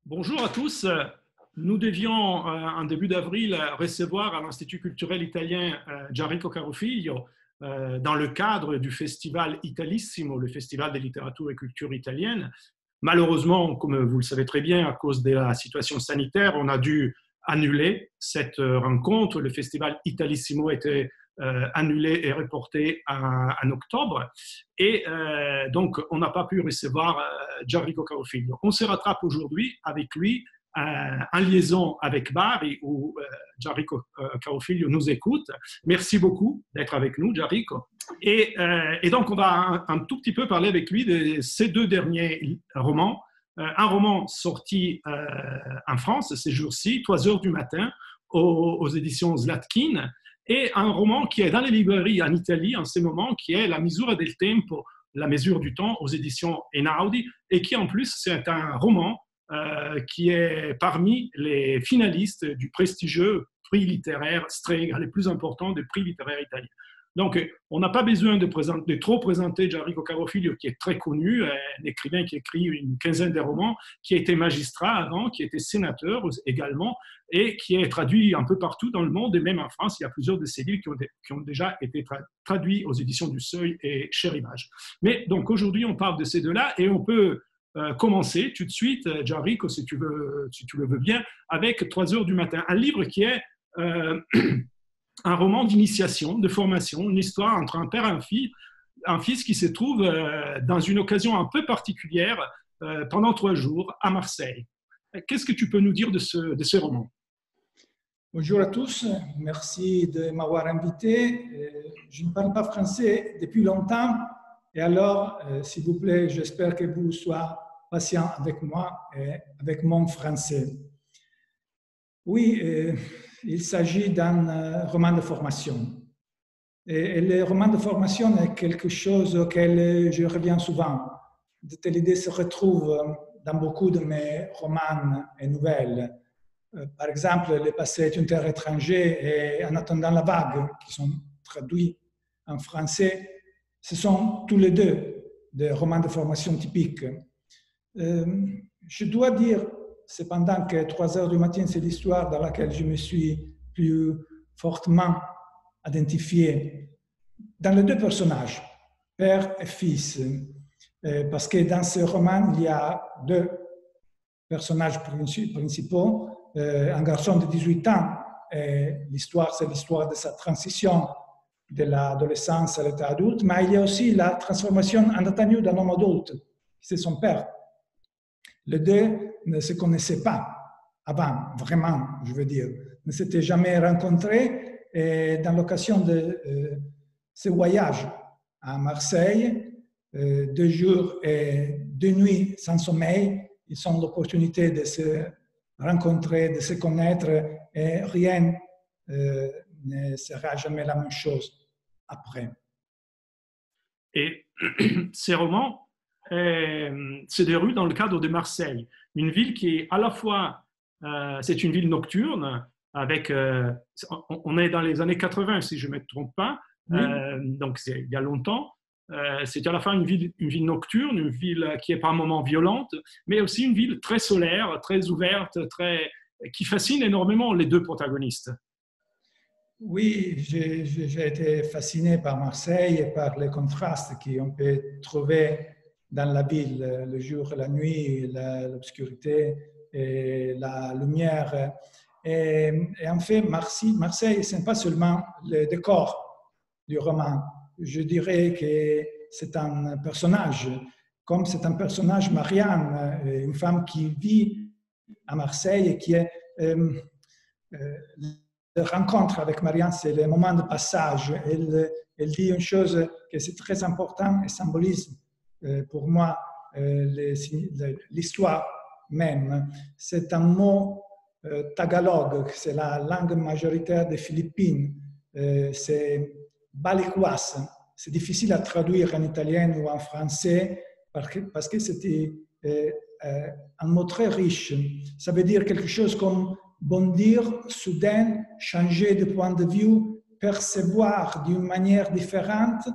Bonjour à tous. Nous devions, en début d'avril, recevoir à l'Institut culturel italien Gianrico Carofiglio dans le cadre du festival Italissimo, le festival de littérature et culture italienne. Malheureusement, comme vous le savez très bien, à cause de la situation sanitaire, on a dû annuler cette rencontre. Le festival Italissimo était annulé et reporté en octobre. Et donc, on n'a pas pu recevoir Gianrico Carofiglio. On se rattrape aujourd'hui avec lui en liaison avec Bari, où Gianrico Carofiglio nous écoute. Merci beaucoup d'être avec nous, Gianrico. Et donc, on va un tout petit peu parler avec lui de ces deux derniers romans. Un roman sorti en France ces jours-ci, 3 heures du matin, aux éditions Zlatkin, et un roman qui est dans les librairies en Italie en ce moment, qui est La misura del tempo, la mesure du temps, aux éditions Einaudi, et qui en plus, c'est un roman qui est parmi les finalistes du prestigieux prix littéraire Strega, les plus importants des prix littéraires italiens. Donc, on n'a pas besoin de trop présenter Gianrico Carofiglio, qui est très connu, un écrivain qui écrit une quinzaine de romans, qui a été magistrat avant, qui a été sénateur également, et qui est traduit un peu partout dans le monde, et même en France, il y a plusieurs de ses livres qui ont déjà été traduits aux éditions du Seuil et Cher Image. Mais donc, aujourd'hui, on parle de ces deux-là, et on peut commencer tout de suite, Gianrico, si tu le veux bien, avec 3 heures du matin, un livre qui est un roman d'initiation, de formation, une histoire entre un père et un fils qui se trouve dans une occasion un peu particulière pendant 3 jours à Marseille. Qu'est-ce que tu peux nous dire de ce roman? Bonjour à tous, merci de m'avoir invité. Je ne parle pas français depuis longtemps, et alors, s'il vous plaît, j'espère que vous soyez patient avec moi et avec mon français. Oui, il s'agit d'un roman de formation. Et le roman de formation est quelque chose auquel je reviens souvent. Cette idée se retrouve dans beaucoup de mes romans et nouvelles. Par exemple, Le passé est une terre étrangère et En attendant la vague, qui sont traduits en français, ce sont tous les deux des romans de formation typiques. Je dois dire cependant que 3 heures du matin, c'est l'histoire dans laquelle je me suis plus fortement identifié. Dans les deux personnages, père et fils, parce que dans ce roman, il y a 2 personnages principaux, un garçon de 18 ans, et l'histoire, c'est l'histoire de sa transition de l'adolescence à l'état adulte, mais il y a aussi la transformation en atteignant d'un homme adulte, c'est son père. Les deux ne se connaissaient pas avant, vraiment, je veux dire, ne s'étaient jamais rencontrés, et dans l'occasion de ce voyage à Marseille, 2 jours et 2 nuits sans sommeil, ils ont l'opportunité de se rencontrer, de se connaître, et rien ne sera jamais la même chose après. Et ces romans se déroulent dans le cadre de Marseille, une ville qui est à la fois, c'est une ville nocturne, avec, on est dans les années 80 si je ne me trompe pas, Oui. donc c'est il y a longtemps. C'est à la fois une ville nocturne, une ville qui est par moments violente, mais aussi une ville très solaire, très ouverte, qui fascine énormément les 2 protagonistes. Oui, j'ai été fasciné par Marseille et par les contrastes qu'on peut trouver dans la ville, le jour et la nuit, l'obscurité et la lumière. Et en fait, Marseille, ce n'est pas seulement le décor du roman. Je dirais que c'est un personnage, comme c'est un personnage, Marianne, une femme qui vit à Marseille et qui est... la rencontre avec Marianne, c'est le moment de passage. Elle dit une chose que c'est très important et symbolise pour moi l'histoire même. C'est un mot tagalog, c'est la langue majoritaire des Philippines. C'est baliquas. C'est difficile à traduire en italien ou en français parce que c'était un mot très riche. Ça veut dire quelque chose comme bondir, soudain, changer de point de vue, percevoir d'une manière différente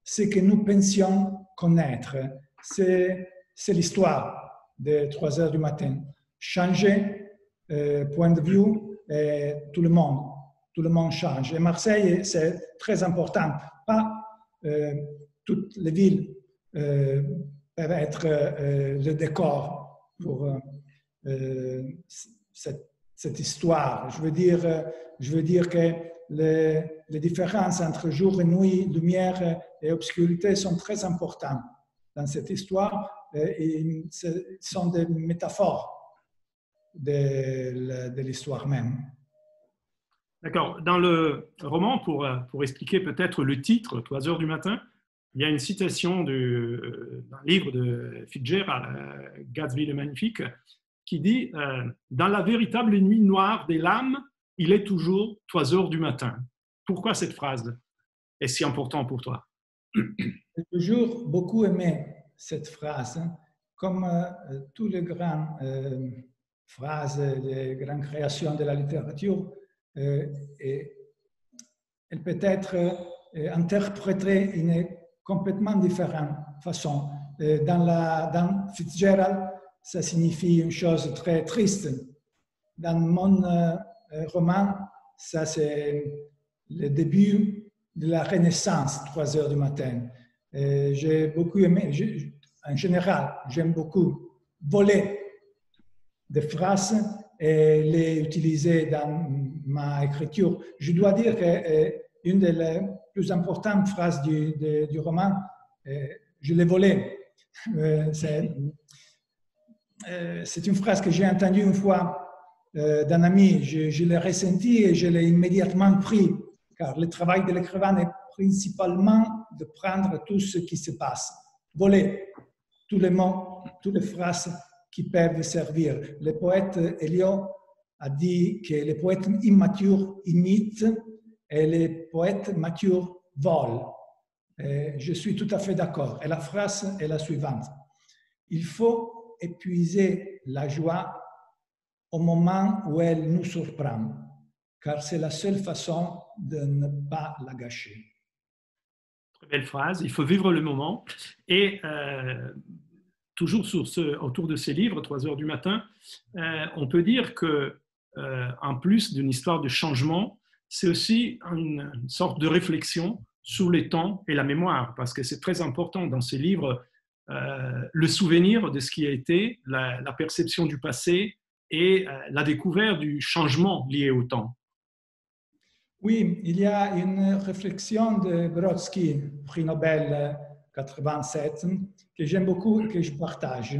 ce que nous pensions connaître. C'est l'histoire de 3 heures du matin. changer point de vue et tout le monde change. Et Marseille, c'est très important. Pas toutes les villes peuvent être le décor pour cette histoire. Je veux dire que les différences entre jour et nuit, lumière et obscurité sont très importantes dans cette histoire. Et ce sont des métaphores de l'histoire même. D'accord. Dans le roman, pour expliquer peut-être le titre, 3 heures du matin, il y a une citation d'un livre de Fitzgerald, Gatsby le Magnifique, qui dit dans la véritable nuit noire des lames, il est toujours 3 heures du matin. Pourquoi cette phrase est si importante pour toi? J'ai toujours beaucoup aimé cette phrase, comme toutes les grandes phrases, les grandes créations de la littérature. Et elle peut être interprétée d'une complètement différente façon. Dans Fitzgerald, ça signifie une chose très triste. Dans mon roman, ça c'est le début de la Renaissance, 3 heures du matin. J'ai beaucoup aimé, en général, j'aime beaucoup voler des phrases et les utiliser dans ma écriture. Je dois dire qu'une des plus importantes phrases du roman, je l'ai volée. C'est une phrase que j'ai entendue une fois d'un ami. Je l'ai ressentie et je l'ai immédiatement pris, car le travail de l'écrivain est principalement de prendre tout ce qui se passe, voler tous les mots, toutes les phrases qui peuvent servir. Le poète Eliot a dit que les poètes immatures imitent et les poètes matures volent. Et je suis tout à fait d'accord. Et la phrase est la suivante. Il faut épuiser la joie au moment où elle nous surprend, car c'est la seule façon de ne pas la gâcher. Très belle phrase. Il faut vivre le moment. Et toujours autour de ces livres, 3 heures du matin, on peut dire que, en plus d'une histoire de changement, c'est aussi une sorte de réflexion sur les temps et la mémoire, parce que c'est très important dans ces livres, le souvenir de ce qui a été, la perception du passé et la découverte du changement lié au temps. Oui, il y a une réflexion de Brodsky, prix Nobel 87, que j'aime beaucoup et que je partage.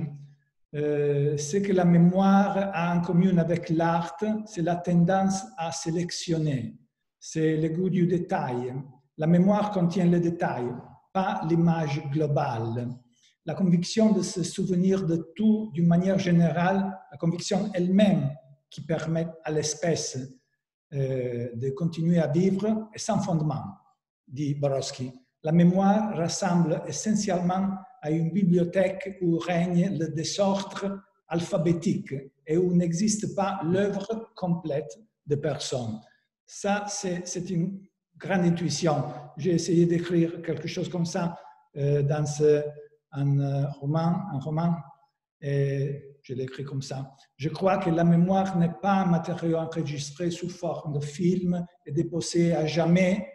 C'est que la mémoire a en commun avec l'art, c'est la tendance à sélectionner, c'est le goût du détail. La mémoire contient le détail, pas l'image globale. La conviction de se souvenir de tout d'une manière générale, la conviction elle-même qui permet à l'espèce de continuer à vivre est sans fondement, dit Brodsky. La mémoire ressemble essentiellement à une bibliothèque où règne le désordre alphabétique et où n'existe pas l'œuvre complète de personne. Ça, c'est une grande intuition. J'ai essayé d'écrire quelque chose comme ça dans un roman, et je l'ai écrit comme ça. Je crois que la mémoire n'est pas un matériau enregistré sous forme de film et déposé à jamais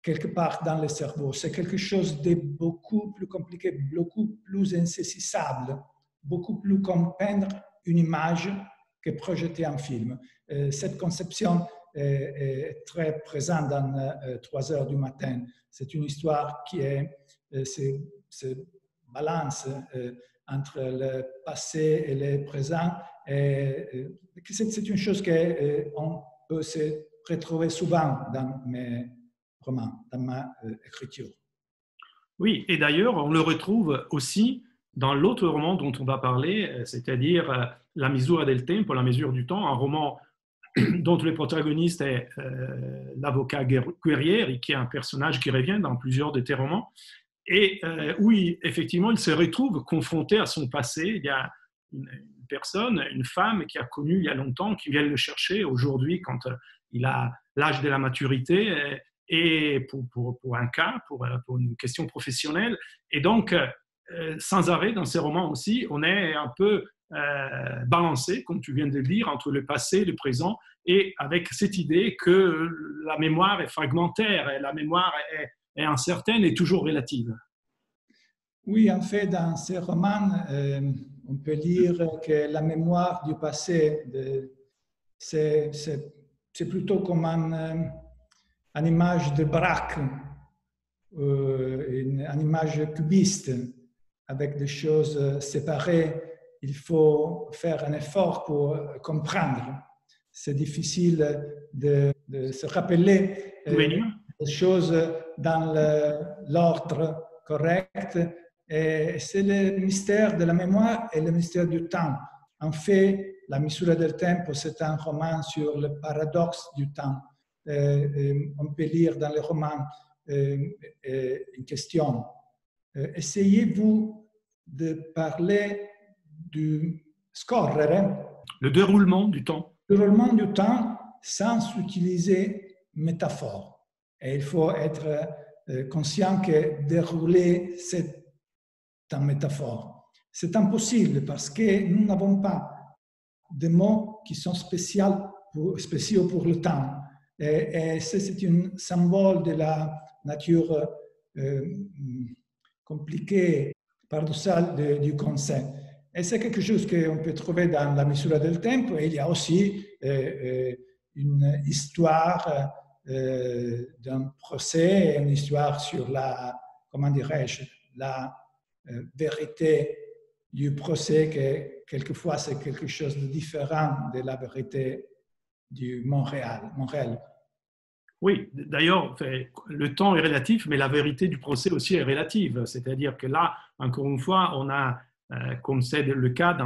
quelque part dans le cerveau. C'est quelque chose de beaucoup plus compliqué, beaucoup plus insaisissable, beaucoup plus comme peindre une image que projeter un film. Cette conception est très présente dans 3 heures du matin. C'est une histoire qui se balance entre le passé et le présent. C'est une chose qu'on peut se retrouver souvent dans mes romans, dans ma écriture. Oui, et d'ailleurs, on le retrouve aussi dans l'autre roman dont on va parler, c'est-à-dire La misura del tempo, la mesure du temps, un roman dont le protagoniste est l'avocat Guerrieri, qui est un personnage qui revient dans plusieurs de tes romans, et où effectivement il se retrouve confronté à son passé. Il y a une personne, une femme qui a connu il y a longtemps, qui vient le chercher aujourd'hui quand il a l'âge de la maturité, et pour un cas, pour une question professionnelle. Et donc, sans arrêt dans ces romans aussi, on est un peu balancé, comme tu viens de le dire, entre le passé et le présent, et avec cette idée que la mémoire est fragmentaire et la mémoire est incertaine et toujours relative. Oui, en fait, dans ces romans, on peut lire que la mémoire du passé, c'est plutôt comme une image de braque, une image cubiste, avec des choses séparées. Il faut faire un effort pour comprendre. C'est difficile de se rappeler les choses dans l'ordre correct. Et c'est le mystère de la mémoire et le mystère du temps. En fait, La misura del tempo, c'est un roman sur le paradoxe du temps. On peut lire dans le roman une question. Essayez-vous de parler du scorrere, le déroulement du temps. Le déroulement du temps sans utiliser métaphore. Et il faut être conscient que dérouler, c'est en métaphore. C'est impossible parce que nous n'avons pas de mots qui sont spéciaux pour le temps. Et c'est un symbole de la nature compliquée, paradoxale du concept. Et c'est quelque chose qu'on peut trouver dans La misura del tempo. Et il y a aussi une histoire d'un procès, une histoire sur la, comment dirais-je, la vérité du procès, que quelquefois c'est quelque chose de différent de la vérité du Montréal. Oui, d'ailleurs, le temps est relatif, mais la vérité du procès aussi est relative. C'est-à-dire que là, encore une fois, on a, comme c'est le cas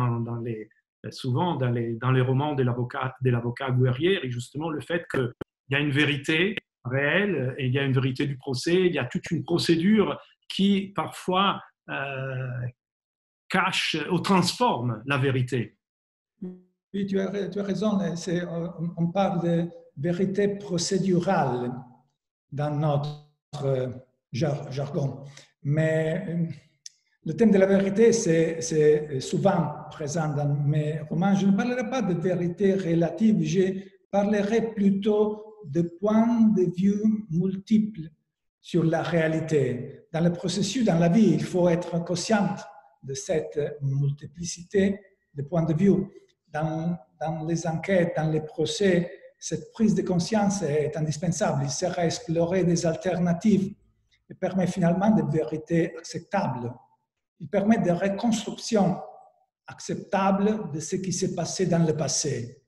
souvent dans les romans de l'avocat Guerrieri, justement le fait qu'il y a une vérité réelle et il y a une vérité du procès, il y a toute une procédure qui parfois cache ou transforme la vérité. Oui, tu as raison. On parle de vérité procédurale dans notre jargon. Mais le thème de la vérité, c'est souvent présent dans mes romans. Je ne parlerai pas de vérité relative, je parlerai plutôt de points de vue multiples sur la réalité. Dans le processus, dans la vie, il faut être conscient de cette multiplicité de points de vue. Dans les enquêtes, dans les procès, cette prise de conscience est indispensable. Il sert à explorer des alternatives et permet finalement de vérités acceptables. Il permet de reconstruction acceptable de ce qui s'est passé dans le passé.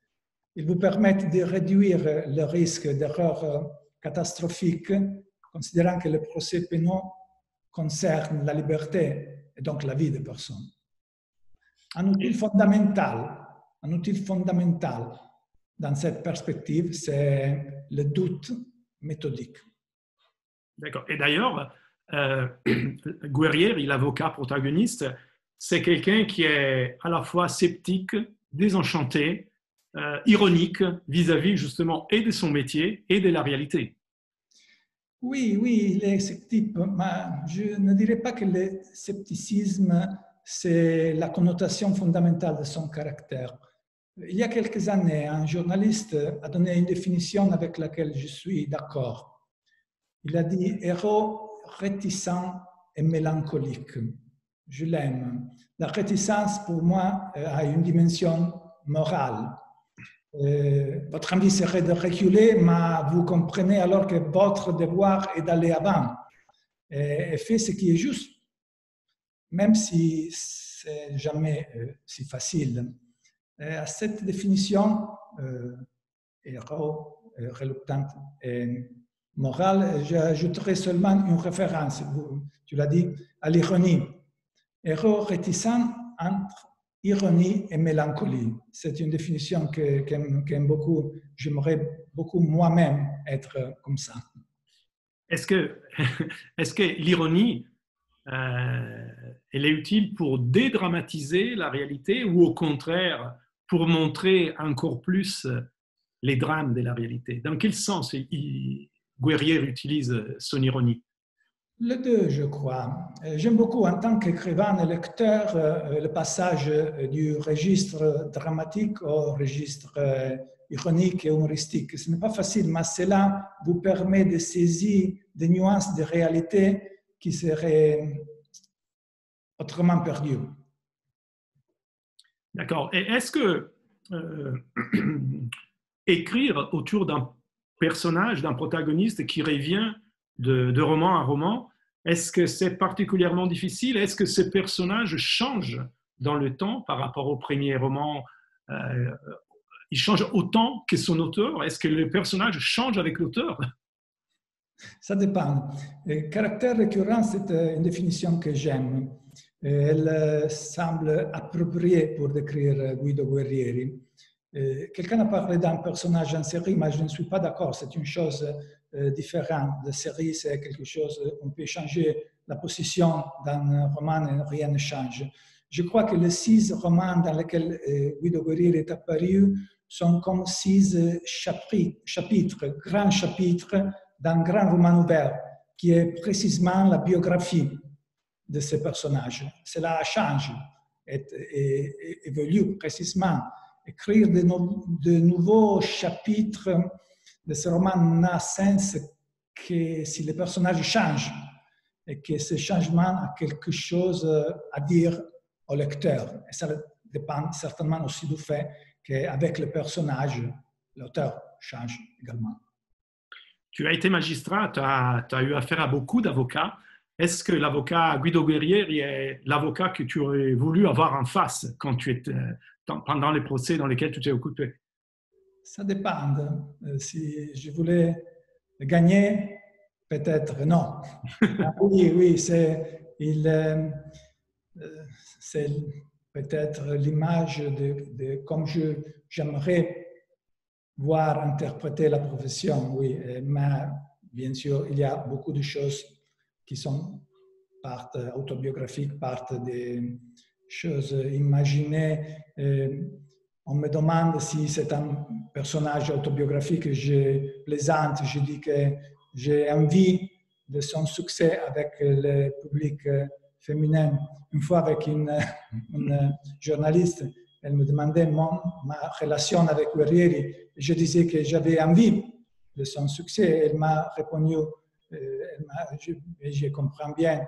Il vous permet de réduire le risque d'erreurs catastrophiques, considérant que le procès pénal concerne la liberté et donc la vie des personnes. Un outil fondamental dans cette perspective, c'est le doute méthodique. D'accord. Et d'ailleurs, Guerrieri, l'avocat protagoniste, c'est quelqu'un qui est à la fois sceptique, désenchanté, ironique vis-à-vis justement et de son métier et de la réalité. Oui, il est sceptique, mais je ne dirais pas que le scepticisme, c'est la connotation fondamentale de son caractère. Il y a quelques années, un journaliste a donné une définition avec laquelle je suis d'accord. Il a dit « héros réticent et mélancolique ». Je l'aime. La réticence, pour moi, a une dimension morale. Votre envie serait de reculer, mais vous comprenez alors que votre devoir est d'aller avant et fait ce qui est juste, même si c'est jamais si facile. À cette définition, héros, reluctant et moral, j'ajouterai seulement une référence, tu l'as dit, à l'ironie. Héros réticent entre ironie et mélancolie. C'est une définition que j'aime beaucoup. J'aimerais beaucoup moi-même être comme ça. Est-ce que l'ironie, elle est utile pour dédramatiser la réalité ou au contraire pour montrer encore plus les drames de la réalité? Dans quel sens Guerrieri utilise son ironie? Les deux, je crois. J'aime beaucoup, en tant qu'écrivain et lecteur, le passage du registre dramatique au registre ironique et humoristique. Ce n'est pas facile, mais cela vous permet de saisir des nuances de réalité qui seraient autrement perdues. D'accord. Et est-ce que écrire autour d'un personnage, d'un protagoniste qui revient de roman à roman, est-ce que c'est particulièrement difficile? Est-ce que ce personnage change dans le temps par rapport au premier roman? Il change autant que son auteur? Est-ce que le personnage change avec l'auteur? Ça dépend. Le caractère récurrent, c'est une définition que j'aime. Elle semble appropriée pour décrire Guido Guerrieri. Quelqu'un a parlé d'un personnage en série, mais je ne suis pas d'accord. C'est une chose différente. La série, c'est quelque chose, on peut changer la position d'un roman et rien ne change. Je crois que les 6 romans dans lesquels Guido Guerrieri est apparu sont comme 6 chapitres, grands chapitres d'un grand roman ouvert, qui est précisément la biographie de ces personnages. Cela change et évolue précisément. Écrire de nouveaux chapitres de ce roman n'a sens que si les personnages changent et que ce changement a quelque chose à dire au lecteur. Et ça dépend certainement aussi du fait qu'avec le personnage, l'auteur change également. Tu as été magistrat, tu as eu affaire à beaucoup d'avocats. Est-ce que l'avocat Guido Guerrieri est l'avocat que tu aurais voulu avoir en face quand tu étais, pendant les procès dans lesquels tu t'es occupé? Ça dépend. Si je voulais gagner, peut-être non. Oui, c'est peut-être l'image de comme j'aimerais voir interpréter la profession, oui. Mais bien sûr, il y a beaucoup de choses qui sont partent autobiographiques, partent des choses imaginées. On me demande si c'est un personnage autobiographique. Je plaisante, je dis que j'ai envie de son succès avec le public féminin. Une fois avec une journaliste, elle me demandait ma relation avec Guerrieri. Je disais que j'avais envie de son succès. Elle m'a répondu, je comprends bien,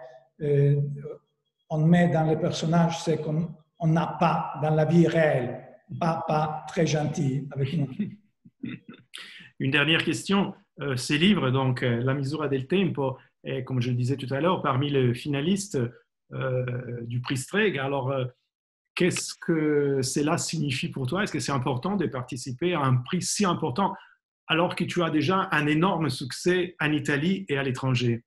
on met dans les personnages ce qu'on n'a pas dans la vie réelle. Pas très gentil avec nous. Une dernière question. Ces livres, donc La misura del tempo, est, comme je le disais tout à l'heure, parmi les finalistes du prix Strega. Alors, qu'est-ce que cela signifie pour toi? Est-ce que c'est important de participer à un prix si important alors que tu as déjà un énorme succès en Italie et à l'étranger?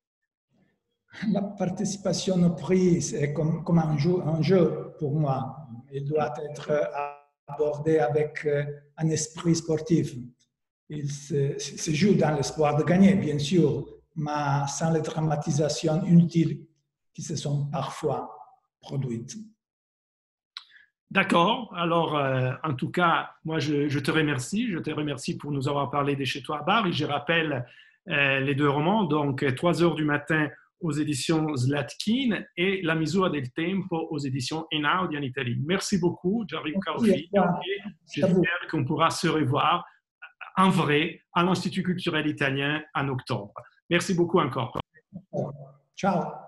La participation au prix, c'est comme un jeu pour moi. Il doit être abordé avec un esprit sportif. Il se joue dans l'espoir de gagner, bien sûr, mais sans les dramatisations inutiles qui se sont parfois produites. D'accord. Alors, en tout cas, moi, je te remercie. Je te remercie pour nous avoir parlé de Chez toi à Bari. Je rappelle les 2 romans, donc 3 heures du matin aux éditions Zlatkin et La misura del tempo aux éditions Einaudi en Italie. Merci beaucoup, Gianrico Carofi. J'espère qu'on pourra se revoir en vrai à l'Institut culturel italien en octobre. Merci beaucoup encore. Ciao.